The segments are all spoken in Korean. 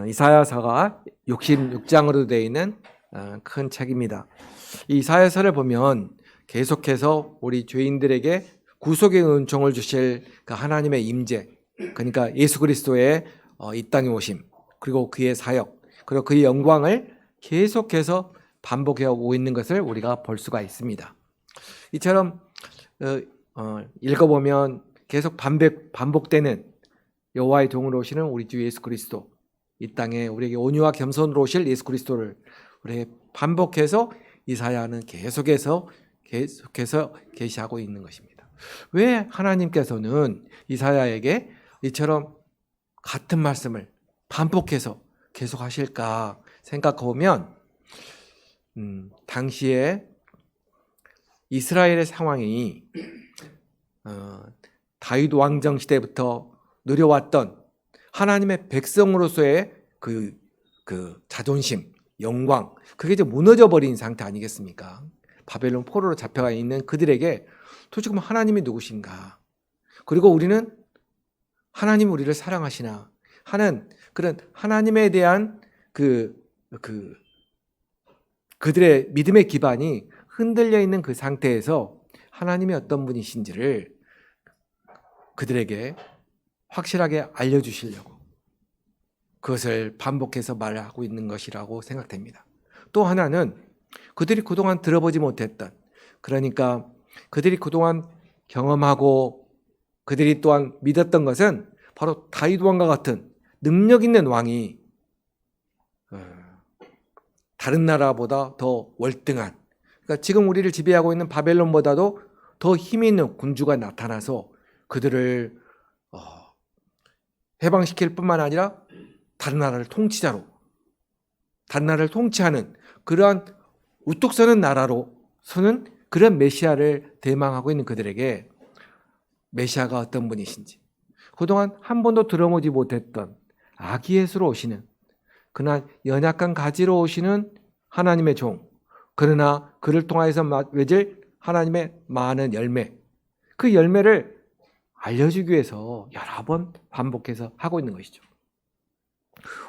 이사야서가 66장으로 되어 있는 큰 책입니다. 이 이사야서를 보면 계속해서 우리 죄인들에게 구속의 은총을 주실 그 하나님의 임재, 그러니까 예수 그리스도의 이 땅에 오심, 그리고 그의 사역, 그리고 그의 영광을 계속해서 반복해 오고 있는 것을 우리가 볼 수가 있습니다. 이처럼 읽어보면 계속 반복되는 여호와의 종으로 오시는 우리 주 예수 그리스도, 이 땅에 우리에게 온유와 겸손으로 오실 예수 그리스도를 우리에게 반복해서 이사야는 계속해서 계시하고 있는 것입니다. 왜 하나님께서는 이사야에게 이처럼 같은 말씀을 반복해서 계속하실까 생각해보면 당시에 이스라엘의 상황이 다윗 왕정 시대부터 누려왔던 하나님의 백성으로서의 그 자존심, 영광, 그게 이제 무너져 버린 상태 아니겠습니까? 바벨론 포로로 잡혀가 있는 그들에게 도대체 하나님이 누구신가? 그리고 우리는 하나님이 우리를 사랑하시나 하는 그런 하나님에 대한 그들의 믿음의 기반이 흔들려 있는 그 상태에서 하나님이 어떤 분이신지를 그들에게 확실하게 알려주시려고 그것을 반복해서 말하고 있는 것이라고 생각됩니다. 또 하나는 그들이 그동안 들어보지 못했던, 그러니까 그들이 그동안 경험하고 그들이 또한 믿었던 것은 바로 다윗 왕과 같은 능력 있는 왕이 다른 나라보다 더 월등한, 그러니까 지금 우리를 지배하고 있는 바벨론보다도 더 힘 있는 군주가 나타나서 그들을 해방시킬 뿐만 아니라 다른 나라를 통치자로, 다른 나라를 통치하는 그러한 우뚝 서는 나라로 서는 그런 메시아를 대망하고 있는 그들에게 메시아가 어떤 분이신지, 그동안 한 번도 들어보지 못했던 아기 예수로 오시는, 그러나 연약한 가지로 오시는 하나님의 종, 그러나 그를 통하여서 맺을 하나님의 많은 열매, 그 열매를 알려주기 위해서 여러 번 반복해서 하고 있는 것이죠.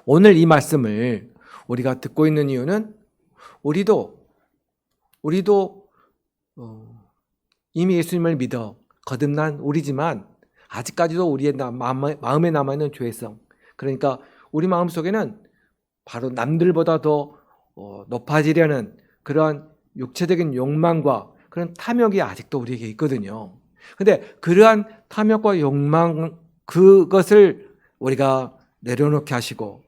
오늘 이 말씀을 우리가 듣고 있는 이유는 우리도 이미 예수님을 믿어 거듭난 우리지만 아직까지도 우리의 마음에 남아있는 죄성, 그러니까 우리 마음속에는 바로 남들보다 더 높아지려는 그러한 육체적인 욕망과 그런 탐욕이 아직도 우리에게 있거든요. 근데 그러한 탐욕과 욕망, 그것을 우리가 내려놓게 하시고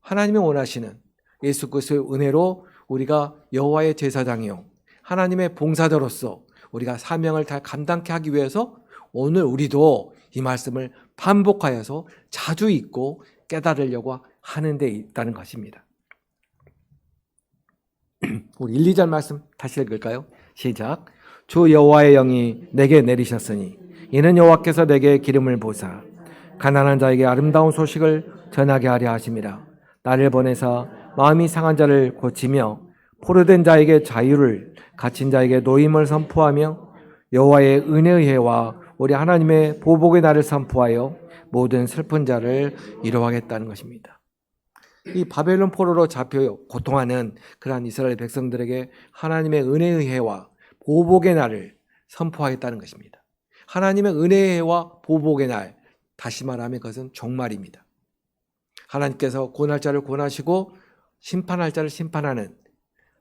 하나님이 원하시는 예수 그리스도의 은혜로 우리가 여호와의 제사장이요 하나님의 봉사자로서 우리가 사명을 다 감당케 하기 위해서 오늘 우리도 이 말씀을 반복하여서 자주 읽고 깨달으려고 하는 데 있다는 것입니다. 우리 1, 2절 말씀 다시 읽을까요? 시작. 주 여호와의 영이 내게 내리셨으니 이는 여호와께서 내게 기름을 부으사 가난한 자에게 아름다운 소식을 전하게 하려 하심이라. 나를 보내사 마음이 상한 자를 고치며 포로된 자에게 자유를, 갇힌 자에게 노임을 선포하며 여호와의 은혜의 해와 우리 하나님의 보복의 날을 선포하여 모든 슬픈 자를 위로하겠다는 것입니다. 이 바벨론 포로로 잡혀 고통하는 그러한 이스라엘 백성들에게 하나님의 은혜의 해와 보복의 날을 선포하겠다는 것입니다. 하나님의 은혜의 해와 보복의 날, 다시 말하면 그것은 종말입니다. 하나님께서 고날 자를 고나시고 심판할 자를 심판하는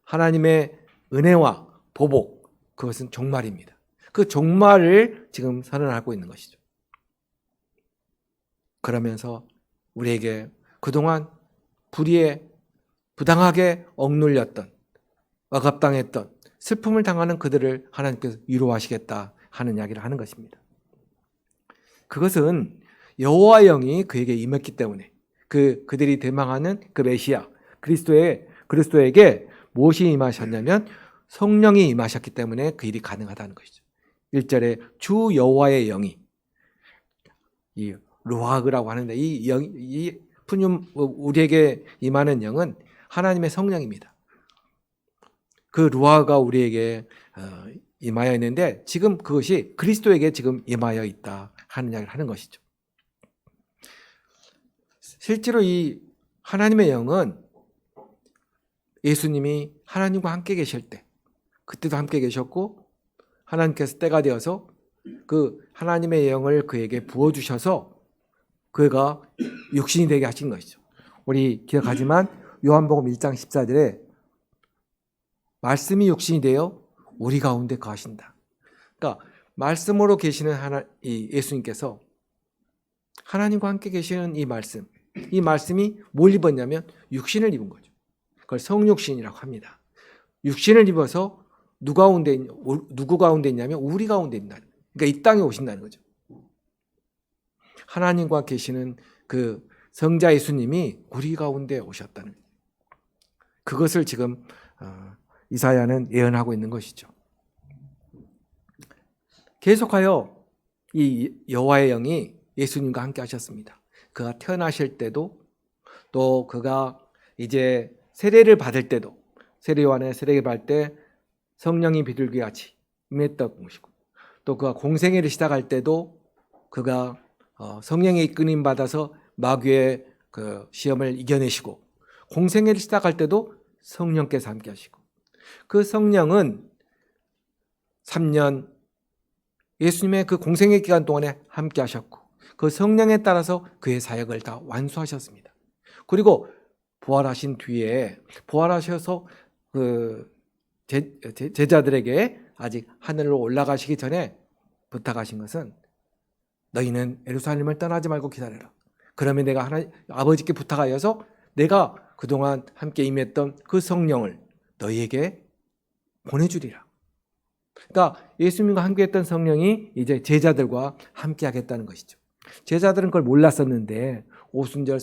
하나님의 은혜와 보복, 그것은 종말입니다. 그 종말을 지금 선언하고 있는 것이죠. 그러면서 우리에게 그동안 불의에 부당하게 억눌렸던, 억압당했던, 슬픔을 당하는 그들을 하나님께서 위로하시겠다 하는 이야기를 하는 것입니다. 그것은 여호와의 영이 그에게 임했기 때문에, 그들이 대망하는 그 메시아 그리스도에게 무엇이 임하셨냐면 성령이 임하셨기 때문에 그 일이 가능하다는 것이죠. 1절에 주 여호와의 영이, 이 루하그라고 하는데 이 푸념, 우리에게 임하는 영은 하나님의 성령입니다. 그 루하가 우리에게 임하여 있는데 지금 그것이 그리스도에게 지금 임하여 있다 하는 이야기를 하는 것이죠. 실제로 이 하나님의 영은 예수님이 하나님과 함께 계실 때, 그때도 함께 계셨고, 하나님께서 때가 되어서 그 하나님의 영을 그에게 부어주셔서 그가 육신이 되게 하신 것이죠. 우리 기억하지만 요한복음 1장 14절에 말씀이 육신이 되어 우리 가운데 거하신다. 그러니까 말씀으로 계시는 이 예수님께서 하나님과 함께 계시는 이 말씀이 뭘 입었냐면 육신을 입은 거죠. 그걸 성육신이라고 합니다. 육신을 입어서 누구 가운데 있냐면 우리 가운데 있다는 거예요. 그러니까 이 땅에 오신다는 거죠. 하나님과 계시는 그 성자 예수님이 우리 가운데 오셨다는 거예요. 그것을 지금 이사야는 예언하고 있는 것이죠. 계속하여 이 여호와의 영이 예수님과 함께 하셨습니다. 그가 태어나실 때도, 또 그가 이제 세례를 받을 때도, 세례 요한의 세례를 받을 때 성령이 비둘기같이 임했던 것이고, 또 그가 공생애를 시작할 때도 그가 성령의 이끌림 받아서 마귀의 그 시험을 이겨내시고, 공생애를 시작할 때도 성령께서 함께 하시고, 그 성령은 3년 예수님의 그 공생애 기간 동안에 함께 하셨고, 그 성령에 따라서 그의 사역을 다 완수하셨습니다. 그리고 부활하신 뒤에, 부활하셔서 그 제자들에게 아직 하늘로 올라가시기 전에 부탁하신 것은, 너희는 예루살렘을 떠나지 말고 기다려라. 그러면 내가 아버지께 부탁하여서 내가 그동안 함께 임했던 그 성령을 너희에게 보내주리라. 그러니까 예수님과 함께했던 성령이 이제 제자들과 함께하겠다는 것이죠. 제자들은 그걸 몰랐었는데 오순절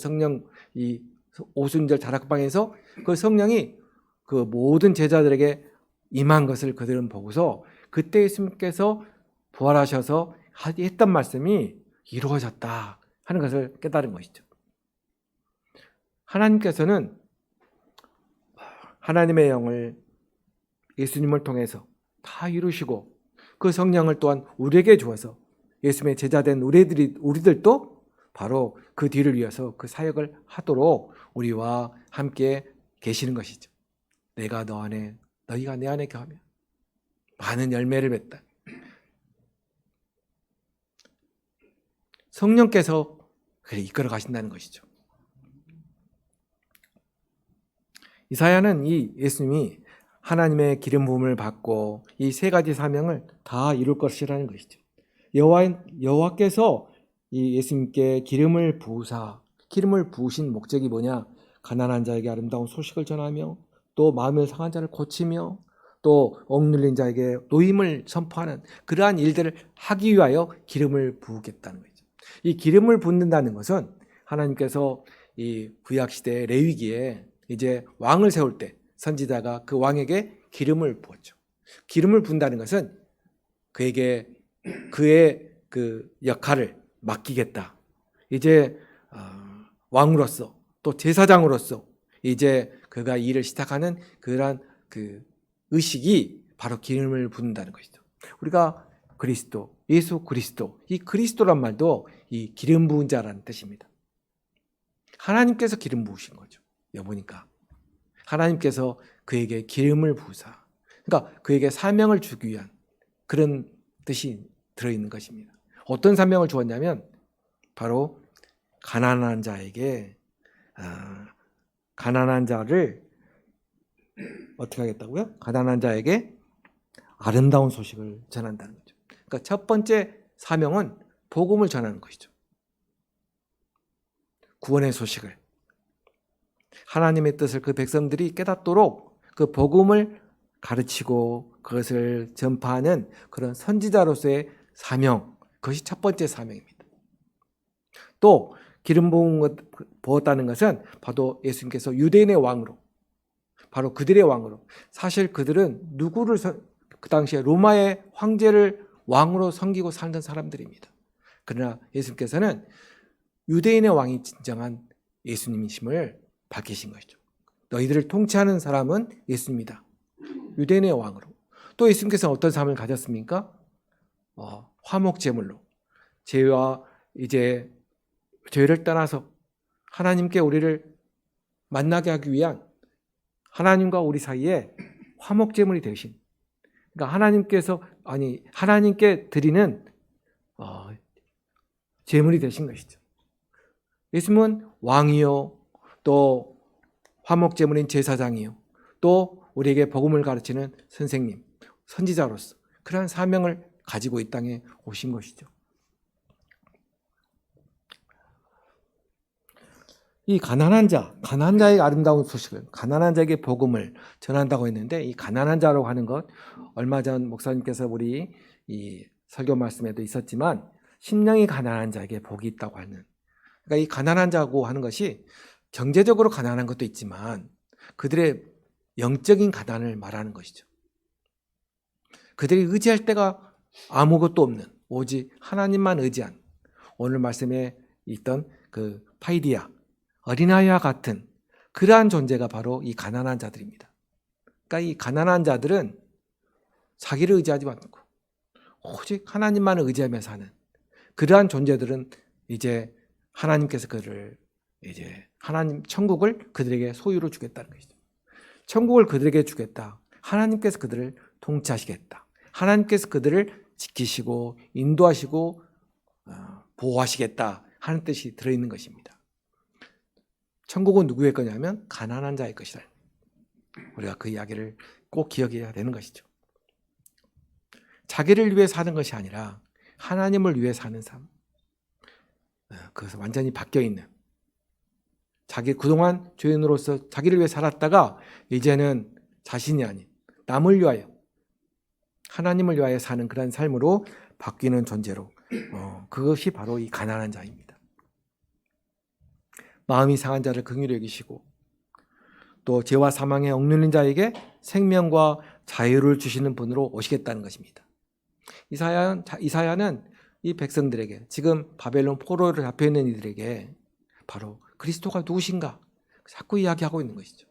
오순절 다락방에서 그 성령이 그 모든 제자들에게 임한 것을 그들은 보고서 그때 예수님께서 부활하셔서 했던 말씀이 이루어졌다 하는 것을 깨달은 것이죠. 하나님께서는 하나님의 영을 예수님을 통해서 다 이루시고, 그 성령을 또한 우리에게 주어서 예수님의 제자된 우리들도 바로 그 뒤를 이어서 그 사역을 하도록 우리와 함께 계시는 것이죠. 내가 너 안에, 너희가 내 안에 거하면 많은 열매를 맺다. 성령께서 이끌어 가신다는 것이죠. 이사야는 이 예수님이 하나님의 기름 부음을 받고 이 세 가지 사명을 다 이룰 것이라는 것이죠. 여호와께서 이 예수님께 기름을 부으신 목적이 뭐냐? 가난한 자에게 아름다운 소식을 전하며, 또 마음을 상한 자를 고치며, 또 억눌린 자에게 노임을 선포하는 그러한 일들을 하기 위하여 기름을 부으겠다는 거죠. 이 기름을 붓는다는 것은 하나님께서 이 구약시대 레위기에 이제 왕을 세울 때 선지자가 그 왕에게 기름을 부었죠. 기름을 부은다는 것은 그에게 그의 그 역할을 맡기겠다. 이제 왕으로서, 또 제사장으로서 이제 그가 일을 시작하는 그러한 그 의식이 바로 기름을 붓는다는 것이죠. 우리가 그리스도, 예수 그리스도, 이 그리스도란 말도 이 기름 부은 자라는 뜻입니다. 하나님께서 기름 부으신 거죠. 여보니까 하나님께서 그에게 기름을 부으사, 그러니까 그에게 사명을 주기 위한 그런 뜻이 들어있는 것입니다. 어떤 사명을 주었냐면 바로 가난한 자에게, 가난한 자를 어떻게 하겠다고요? 가난한 자에게 아름다운 소식을 전한다는 거죠. 그러니까 첫 번째 사명은 복음을 전하는 것이죠. 구원의 소식을, 하나님의 뜻을 그 백성들이 깨닫도록 그 복음을 가르치고 그것을 전파하는 그런 선지자로서의 사명, 그것이 첫 번째 사명입니다. 또 기름 부었다는 것은 바로 예수님께서 유대인의 왕으로, 바로 그들의 왕으로, 사실 그들은 누구를 그 당시에 로마의 황제를 왕으로 섬기고 살던 사람들입니다. 그러나 예수님께서는 유대인의 왕이 진정한 예수님이심을 밝히신 것이죠. 너희들을 통치하는 사람은 예수님이다. 유대인의 왕으로. 또 예수님께서는 어떤 삶을 가졌습니까? 화목제물로, 죄와 이제 죄를 떠나서 하나님께 우리를 만나게 하기 위한 하나님과 우리 사이에 화목제물이 되신, 그러니까 하나님께 드리는 제물이 되신 것이죠. 예수님은 왕이요, 또 화목제물인 제사장이요, 또 우리에게 복음을 가르치는 선생님, 선지자로서 그러한 사명을 가지고 이 땅에 오신 것이죠. 이 가난한 자의 아름다운 소식을, 가난한 자에게 복음을 전한다고 했는데, 이 가난한 자라고 하는 것, 얼마 전 목사님께서 우리 이 설교 말씀에도 있었지만, 심령이 가난한 자에게 복이 있다고 하는, 그러니까 이 가난한 자고 하는 것이 경제적으로 가난한 것도 있지만 그들의 영적인 가난을 말하는 것이죠. 그들이 의지할 데가 아무것도 없는, 오직 하나님만 의지한, 오늘 말씀에 있던 그 파이디아, 어린아이와 같은 그러한 존재가 바로 이 가난한 자들입니다. 그러니까 이 가난한 자들은 자기를 의지하지 않고 오직 하나님만 의지하며 사는 그러한 존재들은 이제 하나님께서 하나님 천국을 그들에게 소유로 주겠다는 것이죠. 천국을 그들에게 주겠다. 하나님께서 그들을 통치하시겠다. 하나님께서 그들을 지키시고 인도하시고 보호하시겠다 하는 뜻이 들어있는 것입니다. 천국은 누구의 거냐면 가난한 자의 것이다. 우리가 그 이야기를 꼭 기억해야 되는 것이죠. 자기를 위해 사는 것이 아니라 하나님을 위해 사는 삶. 그것은 완전히 바뀌어있는, 그동안 죄인으로서 자기를 위해 살았다가 이제는 자신이 아닌 남을 위하여, 하나님을 위하여 사는 그런 삶으로 바뀌는 존재로, 그것이 바로 이 가난한 자입니다. 마음이 상한 자를 긍휼히 여기시고 또 죄와 사망에 억눌린 자에게 생명과 자유를 주시는 분으로 오시겠다는 것입니다. 이사야는 이 백성들에게, 지금 바벨론 포로로 잡혀있는 이들에게 바로 그리스도가 누구신가 자꾸 이야기하고 있는 것이죠.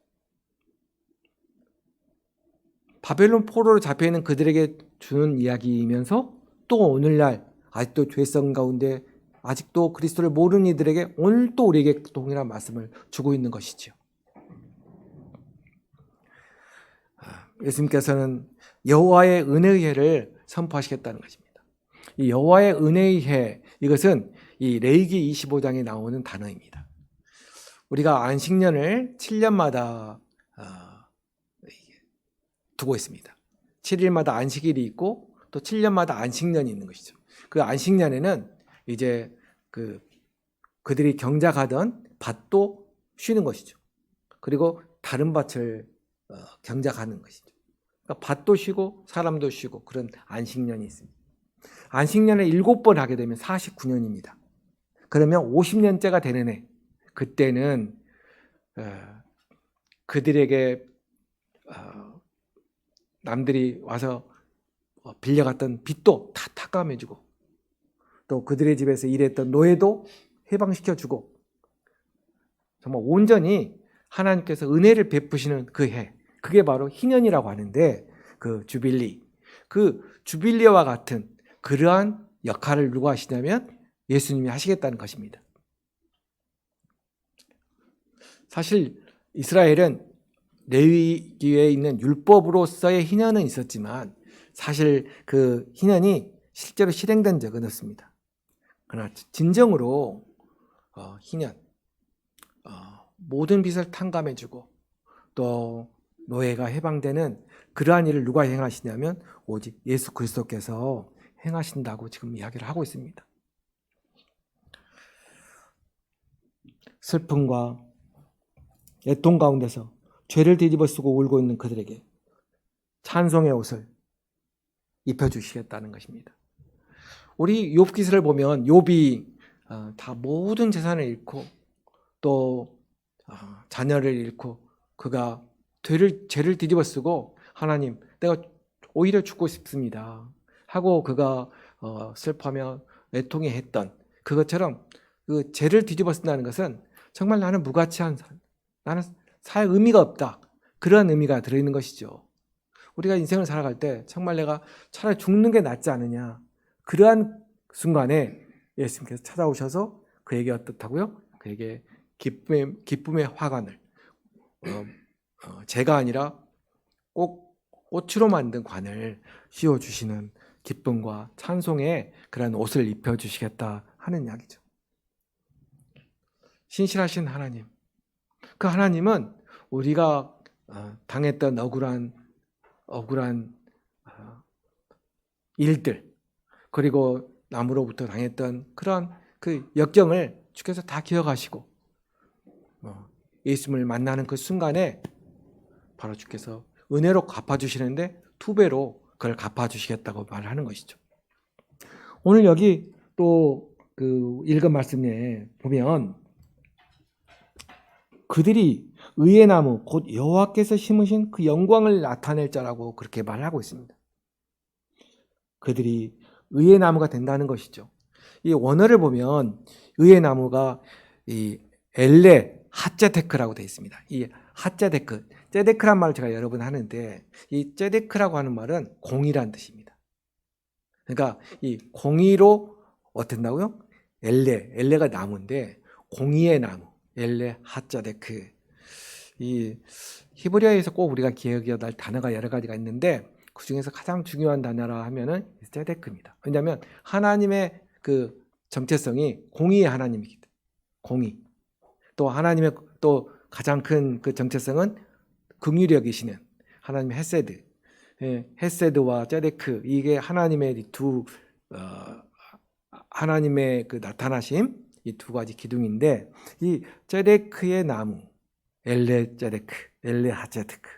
바벨론 포로로 잡혀있는 그들에게 주는 이야기이면서 또 오늘날 아직도 죄성 가운데 아직도 그리스도를 모르는 이들에게 오늘 또 우리에게 동일한 말씀을 주고 있는 것이죠. 예수님께서는 여호와의 은혜의 해를 선포하시겠다는 것입니다. 이 여호와의 은혜의 해, 이것은 이 레위기 25장에 나오는 단어입니다. 우리가 안식년을 7년마다 두고 있습니다. 7일마다 안식일이 있고 또 7년마다 안식년이 있는 것이죠. 그 안식년에는 이제 그들이 경작하던 밭도 쉬는 것이죠. 그리고 다른 밭을 경작하는 것이죠. 그러니까 밭도 쉬고 사람도 쉬고 그런 안식년이 있습니다. 안식년을 7번 하게 되면 49년입니다. 그러면 50년째가 되는 해, 그때는 그들에게 남들이 와서 빌려갔던 빚도 다 탁감해주고 또 그들의 집에서 일했던 노예도 해방시켜주고 정말 온전히 하나님께서 은혜를 베푸시는 그 해, 그게 바로 희년이라고 하는데, 그 주빌리와 같은 그러한 역할을 누가 하시냐면 예수님이 하시겠다는 것입니다. 사실 이스라엘은 레위기에 있는 율법으로서의 희년은 있었지만 사실 그 희년이 실제로 실행된 적은 없습니다. 그러나 진정으로 희년, 모든 빚을 탕감해주고 또 노예가 해방되는 그러한 일을 누가 행하시냐면 오직 예수 그리스도께서 행하신다고 지금 이야기를 하고 있습니다. 슬픔과 애통 가운데서 죄를 뒤집어 쓰고 울고 있는 그들에게 찬송의 옷을 입혀주시겠다는 것입니다. 우리 욥기서를 보면 욥이 다 모든 재산을 잃고 또 자녀를 잃고 그가 죄를 뒤집어 쓰고 하나님, 내가 오히려 죽고 싶습니다 하고 그가 슬퍼하며 애통해 했던 그것처럼 그 죄를 뒤집어 쓴다는 것은 정말 나는 무가치한 삶, 나는 살 의미가 없다, 그런 의미가 들어있는 것이죠. 우리가 인생을 살아갈 때 정말 내가 차라리 죽는 게 낫지 않느냐, 그러한 순간에 예수님께서 찾아오셔서 그에게 어떻다고요? 그에게 기쁨의 화관을 제가 아니라 꼭 꽃으로 만든 관을 씌워주시는 기쁨과 찬송의 그런 옷을 입혀주시겠다 하는 이야기죠. 신실하신 하나님, 그 하나님은 우리가 당했던 억울한 일들, 그리고 남으로부터 당했던 그런 그 역경을 주께서 다 기억하시고 예수님을 만나는 그 순간에 바로 주께서 은혜로 갚아주시는데 2배로 그걸 갚아주시겠다고 말하는 것이죠. 오늘 여기 또 그 읽은 말씀에 보면 그들이 의의 나무 곧 여호와께서 심으신 그 영광을 나타낼 자라고 그렇게 말하고 있습니다. 그들이 의의 나무가 된다는 것이죠. 이 원어를 보면 의의 나무가 이 엘레 하제데크라고 되어 있습니다. 이 하제데크, 제데크란 말을 제가 여러 번 하는데 이 제데크라고 하는 말은 공의란 뜻입니다. 그러니까 이 공의로 어떻다고요? 엘레가 나무인데 공의의 나무, 엘레 하제데크. 이 히브리어에서 꼭 우리가 기억해야 할 단어가 여러 가지가 있는데 그 중에서 가장 중요한 단어라 하면은 제데크입니다. 왜냐하면 하나님의 그 정체성이 공의의 하나님이기 때문에 공의. 또 하나님의 또 가장 큰 그 정체성은 긍휼히 여기시는 하나님의 헤세드. 헤세드와 제데크, 이게 하나님의 두 하나님의 그 나타나심, 이 2가지 기둥인데 이 제데크의 나무, 엘레 제데크, 엘레 하제데크,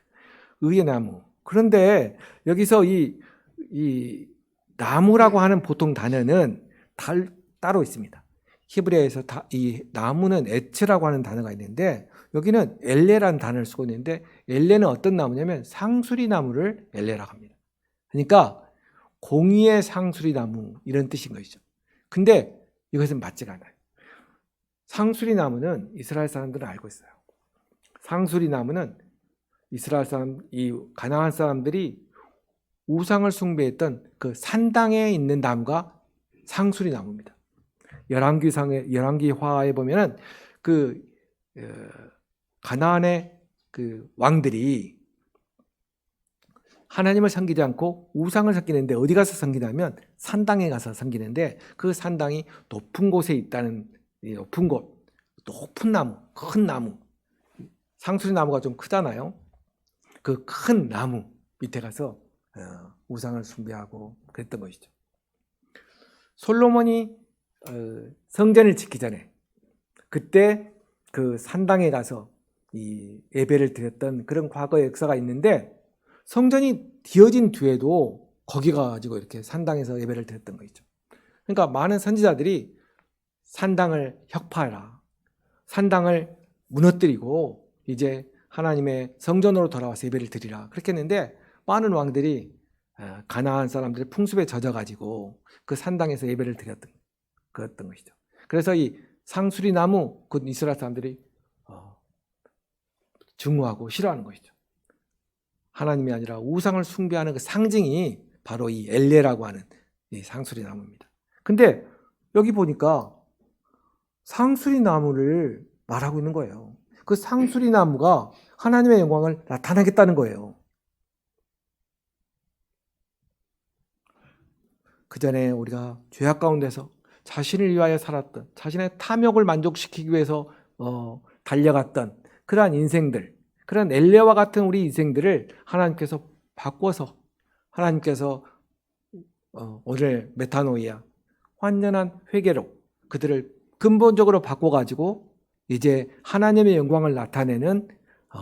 의의 나무. 그런데 여기서 이 나무라고 하는 보통 단어는 따로 있습니다. 히브리어에서 이 나무는 에츠라고 하는 단어가 있는데 여기는 엘레라는 단어를 쓰고 있는데 엘레는 어떤 나무냐면 상수리 나무를 엘레라고 합니다. 그러니까 공의의 상수리 나무 이런 뜻인 것이죠. 근데 이것은 맞지가 않아요. 상수리 나무는 이스라엘 사람들은 알고 있어요. 상수리 나무는 이스라엘 사람, 이 가나안 사람들이 우상을 숭배했던 그 산당에 있는 나무가 상수리 나무입니다. 열왕기화에 보면은 그 가나안의 그 왕들이 하나님을 섬기지 않고 우상을 섬기는데 어디 가서 섬기냐면 산당에 가서 섬기는데 그 산당이 높은 곳에 있다는, 높은 곳, 높은 나무, 큰 나무, 상수리 나무가 좀 크잖아요. 그 큰 나무 밑에 가서 우상을 숭배하고 그랬던 것이죠. 솔로몬이 성전을 짓기 전에 그때 그 산당에 가서 이 예배를 드렸던 그런 과거의 역사가 있는데 성전이 뒤어진 뒤에도 거기 가지고 이렇게 산당에서 예배를 드렸던 것이죠. 그러니까 많은 선지자들이 산당을 혁파하라, 산당을 무너뜨리고 이제 하나님의 성전으로 돌아와서 예배를 드리라 그렇게 했는데 많은 왕들이 가나안 사람들의 풍습에 젖어가지고 그 산당에서 예배를 드렸던 그랬던 것이죠. 그래서 이 상수리 나무 곧 이스라엘 사람들이 증오하고 싫어하는 것이죠. 하나님이 아니라 우상을 숭배하는 그 상징이 바로 이 엘레라고 하는 이 상수리 나무입니다. 근데 여기 보니까 상수리 나무를 말하고 있는 거예요. 그 상수리 나무가 하나님의 영광을 나타내겠다는 거예요. 그 전에 우리가 죄악 가운데서 자신을 위하여 살았던, 자신의 탐욕을 만족시키기 위해서 달려갔던 그러한 인생들, 그런 엘레와 같은 우리 인생들을 하나님께서 바꿔서 하나님께서 오늘 메타노이아, 완전한 회개로 그들을 근본적으로 바꿔가지고 이제 하나님의 영광을 나타내는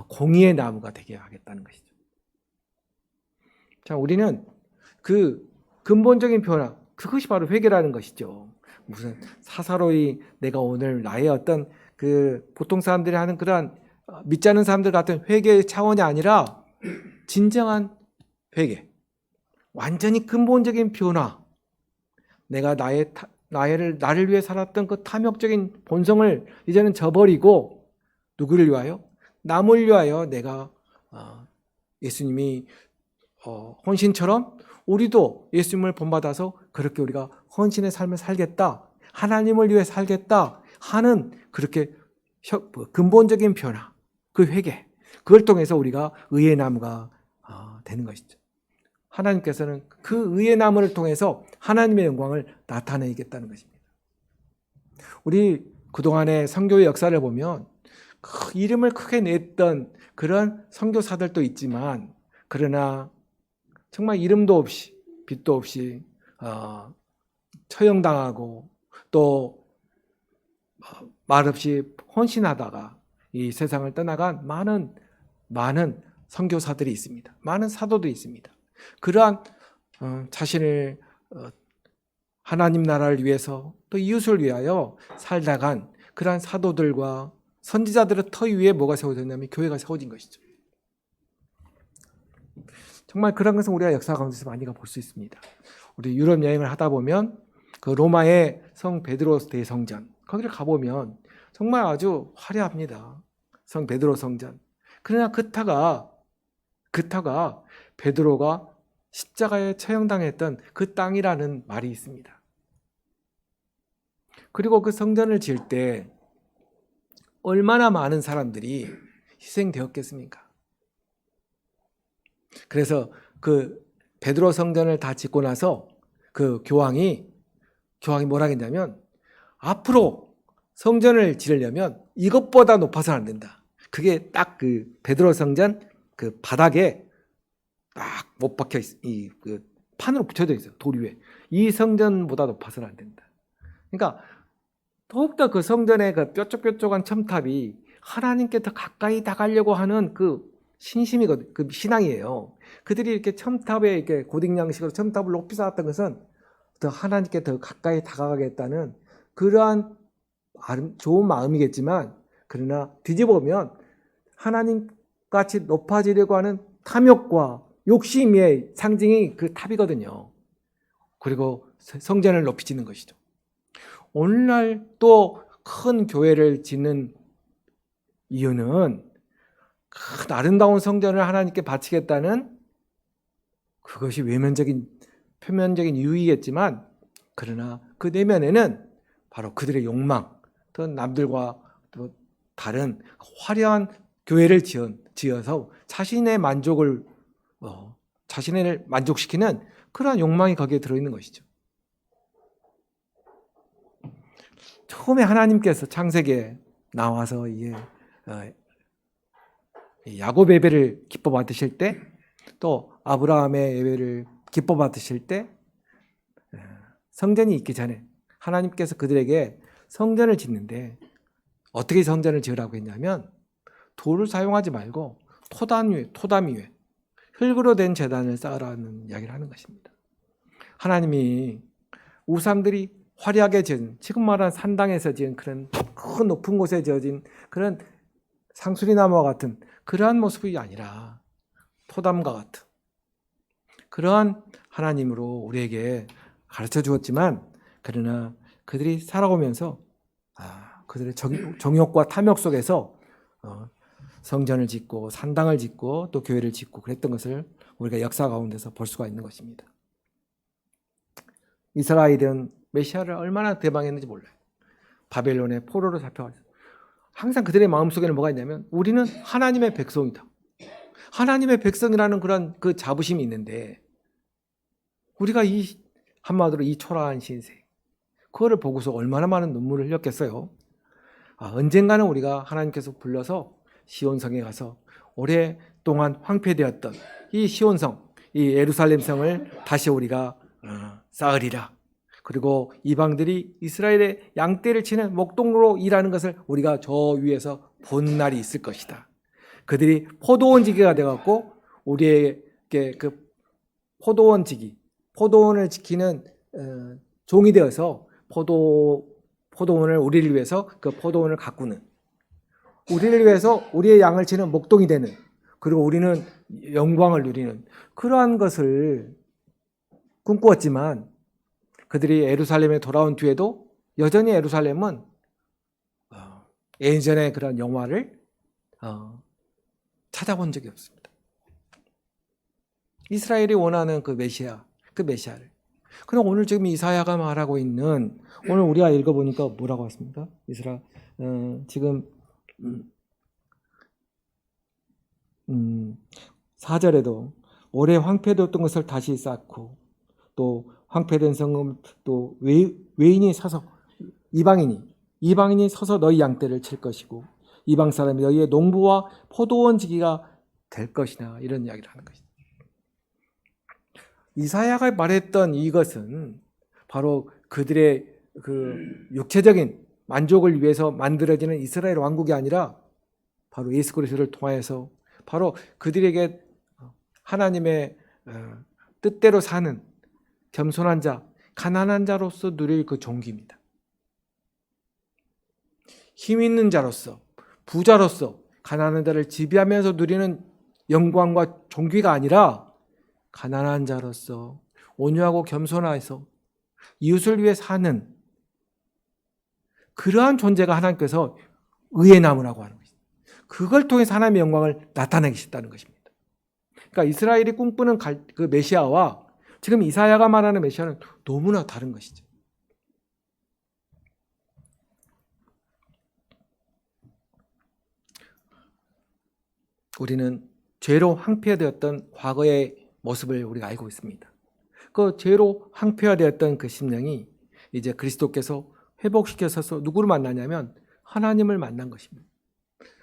공의의 나무가 되게 하겠다는 것이죠. 자, 우리는 그 근본적인 변화, 그것이 바로 회개라는 것이죠. 무슨 사사로이 내가 오늘 나의 어떤 그 보통 사람들이 하는 그러한 믿지 않는 사람들 같은 회개의 차원이 아니라 진정한 회개, 완전히 근본적인 변화. 내가 나를 위해 살았던 그 탐욕적인 본성을 이제는 저버리고 누구를 위하여? 남을 위하여 내가 예수님이 헌신처럼 우리도 예수님을 본받아서 그렇게 우리가 헌신의 삶을 살겠다, 하나님을 위해 살겠다 하는 그렇게 근본적인 변화, 그 회개, 그걸 통해서 우리가 의의 나무가 되는 것이죠. 하나님께서는 그 의의 나무를 통해서 하나님의 영광을 나타내겠다는 것입니다. 우리 그동안의 선교의 역사를 보면 이름을 크게 냈던 그런 선교사들도 있지만, 그러나 정말 이름도 없이 빛도 없이 처형당하고 또 말없이 헌신하다가 이 세상을 떠나간 많은 선교사들이 있습니다. 많은 사도들이 있습니다. 그러한 자신을 하나님 나라를 위해서 또 이웃을 위하여 살다간 그러한 사도들과 선지자들의 터 위에 뭐가 세워졌냐면 교회가 세워진 것이죠. 정말 그런 것은 우리가 역사 가운데서 많이 볼 수 있습니다. 우리 유럽 여행을 하다 보면 그 로마의 성 베드로 대성전, 거기를 가보면 정말 아주 화려합니다. 성 베드로 성전. 그러나 그 터가 베드로가 십자가에 처형당했던 그 땅이라는 말이 있습니다. 그리고 그 성전을 지을 때 얼마나 많은 사람들이 희생되었겠습니까? 그래서 그 베드로 성전을 다 짓고 나서 그 교황이 뭐라 했냐면, 앞으로 성전을 지으려면 이것보다 높아서는 안 된다. 그게 딱 그 베드로 성전 그 바닥에 딱 못 박혀 그 판으로 붙여져 있어요. 돌 위에. 이 성전보다 높아서는 안 된다. 그러니까 더욱더 그 성전의 그 뾰족뾰족한 첨탑이 하나님께 더 가까이 다가가려고 하는 그 신심이거든, 그 신앙이에요. 그들이 이렇게 첨탑에 이렇게 고딕 양식으로 첨탑을 높이 쌓았던 것은 더 하나님께 더 가까이 다가가겠다는 그러한 좋은 마음이겠지만, 그러나 뒤집어 보면 하나님 같이 높아지려고 하는 탐욕과 욕심의 상징이 그 탑이거든요. 그리고 성전을 높이 짓는 것이죠. 오늘날 또 큰 교회를 짓는 이유는 큰 아름다운 성전을 하나님께 바치겠다는 그것이 표면적인 이유이겠지만, 그러나 그 내면에는 바로 그들의 욕망, 또 남들과 또 다른 화려한 교회를 지어서 자신의 자신을 만족시키는 그러한 욕망이 거기에 들어있는 것이죠. 처음에 하나님께서 창세기에 나와서 야곱 예배를 기뻐 받으실 때, 또 아브라함의 예배를 기뻐 받으실 때, 성전이 있기 전에 하나님께서 그들에게 성전을 짓는데 어떻게 성전을 지으라고 했냐면, 돌을 사용하지 말고 토담 위에 흙으로 된 제단을 쌓으라는 이야기를 하는 것입니다. 하나님이 우상들이 화려하게 지은, 지금 말한 산당에서 지은 그런 큰 높은 곳에 지어진 그런 상수리나무와 같은 그러한 모습이 아니라 토담과 같은 그러한 하나님으로 우리에게 가르쳐 주었지만, 그러나 그들이 살아오면서 그들의 정욕과 탐욕 속에서 성전을 짓고 산당을 짓고 또 교회를 짓고 그랬던 것을 우리가 역사 가운데서 볼 수가 있는 것입니다. 이스라엘은 메시아를 얼마나 대망했는지 몰라요. 바벨론의 포로로 잡혀가지고 항상 그들의 마음속에는 뭐가 있냐면, 우리는 하나님의 백성이다. 하나님의 백성이라는 그런 그 자부심이 있는데, 우리가 한마디로 이 초라한 신세, 그거를 보고서 얼마나 많은 눈물을 흘렸겠어요. 언젠가는 우리가 하나님께서 불러서 시온성에 가서 오랫동안 황폐되었던 이 시온성, 이 예루살렘 성을 다시 우리가 쌓으리라. 그리고 이방들이 이스라엘의 양떼를 치는 목동으로 일하는 것을 우리가 저 위에서 본 날이 있을 것이다. 그들이 포도원지기가 되어갖고 우리에게 그 포도원을 지키는 종이 되어서 포도원을 우리를 위해서 그 포도원을 가꾸는, 우리를 위해서 우리의 양을 치는 목동이 되는, 그리고 우리는 영광을 누리는 그러한 것을 꿈꾸었지만, 그들이 예루살렘에 돌아온 뒤에도 여전히 예루살렘은 예전의 그런 영화를 찾아본 적이 없습니다. 이스라엘이 원하는 그 메시아를. 그럼 오늘 지금 이사야가 말하고 있는, 오늘 우리가 읽어보니까 뭐라고 했습니까? 지금 4절에도 오래 황폐되었던 것을 다시 쌓고 또 황폐된 성읍 또 외인이 서서 이방인이 서서 너희 양떼를 칠 것이고 이방 사람이 너희의 농부와 포도원 지기가 될 것이나 이런 이야기를 하는 것이죠. 이사야가 말했던 이것은 바로 그들의 그 육체적인 만족을 위해서 만들어지는 이스라엘 왕국이 아니라 바로 예수 그리스도를 통하여서 바로 그들에게 하나님의 뜻대로 사는 겸손한 자, 가난한 자로서 누릴 그 종기입니다. 힘 있는 자로서, 부자로서 가난한 자를 지배하면서 누리는 영광과 종기가 아니라 가난한 자로서 온유하고 겸손해서 이웃을 위해 사는 그러한 존재가 하나님께서 의의 나무라고 하는 것입니다. 그걸 통해서 하나님의 영광을 나타내시다는 것입니다. 그러니까 이스라엘이 꿈꾸는 그 메시아와 지금 이사야가 말하는 메시아는 너무나 다른 것이죠. 우리는 죄로 황폐화되었던 과거의 모습을 우리가 알고 있습니다. 그 죄로 황폐화되었던 그 심령이 이제 그리스도께서 회복시켜서 누구를 만나냐면 하나님을 만난 것입니다.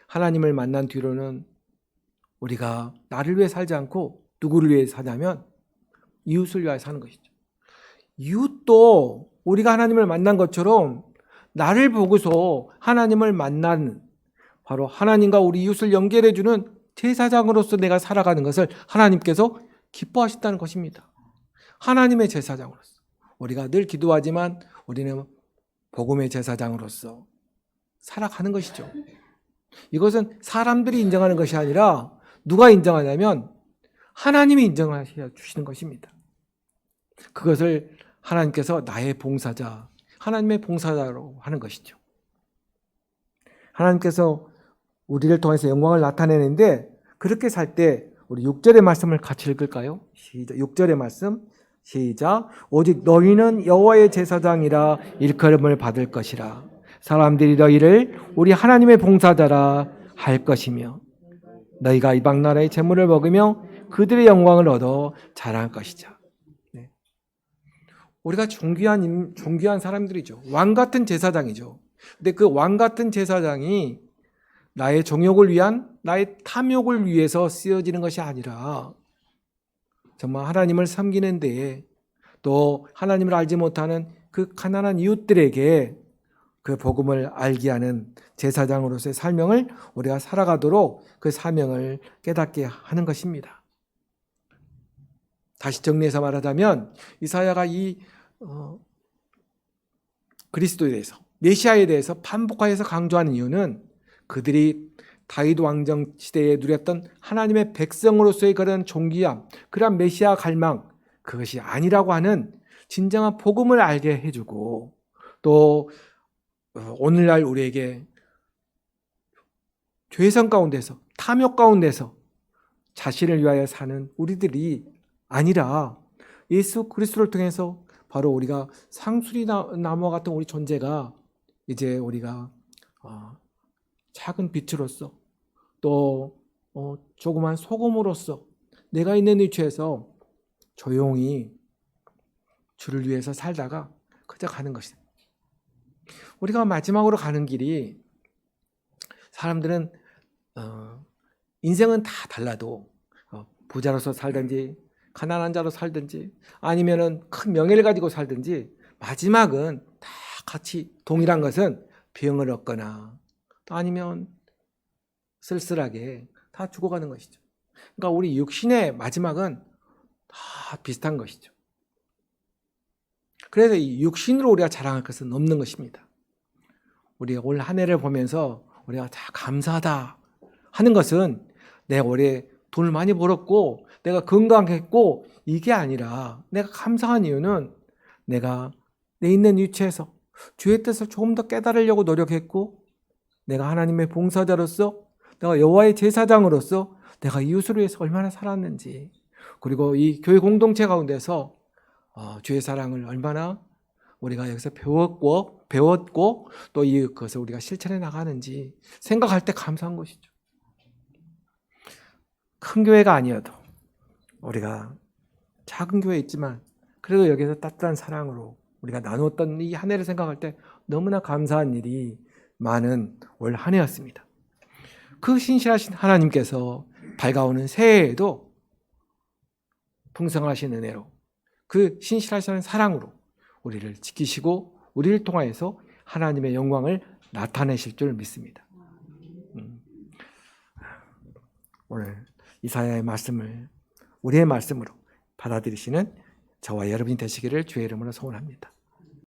하나님을 만난 뒤로는 우리가 나를 위해 살지 않고 누구를 위해 사냐면 이웃을 위하여 사는 것이죠. 이웃도 우리가 하나님을 만난 것처럼 나를 보고서 하나님을 만난 바로 하나님과 우리 이웃을 연결해주는 제사장으로서 내가 살아가는 것을 하나님께서 기뻐하신다는 것입니다. 하나님의 제사장으로서 우리가 늘 기도하지만 우리는 복음의 제사장으로서 살아가는 것이죠. 이것은 사람들이 인정하는 것이 아니라 누가 인정하냐면 하나님이 인정하셔 주시는 것입니다. 그것을 하나님께서 나의 봉사자, 하나님의 봉사자로 하는 것이죠. 하나님께서 우리를 통해서 영광을 나타내는데 그렇게 살 때 우리 6절의 말씀을 같이 읽을까요? 시작. 6절의 말씀 시작. 오직 너희는 여호와의 제사장이라 일컬음을 받을 것이라. 사람들이 너희를 우리 하나님의 봉사자라 할 것이며 너희가 이방 나라의 재물을 먹으며 그들의 영광을 얻어 자랑할 것이자. 네. 우리가 존귀한 사람들이죠. 왕 같은 제사장이죠. 근데 그 왕 같은 제사장이 나의 정욕을 위한, 나의 탐욕을 위해서 쓰여지는 것이 아니라 정말 하나님을 섬기는 데에 또 하나님을 알지 못하는 그 가난한 이웃들에게 그 복음을 알게 하는 제사장으로서의 사명을 우리가 살아가도록 그 사명을 깨닫게 하는 것입니다. 다시 정리해서 말하자면 이사야가 이 그리스도에 대해서 메시아에 대해서 반복하여서 강조하는 이유는 그들이 다윗 왕정 시대에 누렸던 하나님의 백성으로서의 그런 존귀함, 그런 메시아 갈망, 그것이 아니라고 하는 진정한 복음을 알게 해주고 또 오늘날 우리에게 죄성 가운데서 탐욕 가운데서 자신을 위하여 사는 우리들이 아니라 예수 그리스도를 통해서 바로 우리가 상수리 나무와 같은 우리 존재가 이제 우리가 작은 빛으로서 또 조그만 소금으로서 내가 있는 위치에서 조용히 주를 위해서 살다가 그저 가는 것이다. 우리가 마지막으로 가는 길이 사람들은 인생은 다 달라도 부자로서 살든지 가난한 자로 살든지 아니면은 큰 명예를 가지고 살든지 마지막은 다 같이 동일한 것은 병을 얻거나 또 아니면 쓸쓸하게 다 죽어가는 것이죠. 그러니까 우리 육신의 마지막은 다 비슷한 것이죠. 그래서 이 육신으로 우리가 자랑할 것은 없는 것입니다. 우리가 올 한 해를 보면서 우리가 다 감사하다 하는 것은 내가 올해 돈을 많이 벌었고 내가 건강했고 이게 아니라 내가 감사한 이유는 내가 내 있는 위치에서 주의 뜻을 조금 더 깨달으려고 노력했고 내가 하나님의 봉사자로서 내가 여호와의 제사장으로서 내가 이웃을 위해서 얼마나 살았는지 그리고 이 교회 공동체 가운데서 주의 사랑을 얼마나 우리가 여기서 배웠고 배웠고 또 그것을 우리가 실천해 나가는지 생각할 때 감사한 것이죠. 큰 교회가 아니어도 우리가 작은 교회에 있지만 그래도 여기서 따뜻한 사랑으로 우리가 나누었던 이 한 해를 생각할 때 너무나 감사한 일이 많은 올 한 해였습니다. 그 신실하신 하나님께서 밝아오는 새해에도 풍성하신 은혜로 그 신실하신 사랑으로 우리를 지키시고 우리를 통하여서 하나님의 영광을 나타내실 줄 믿습니다. 오늘 이사야의 말씀을 우리의 말씀으로 받아들이시는 저와 여러분이 되시기를 주의 이름으로 소원합니다.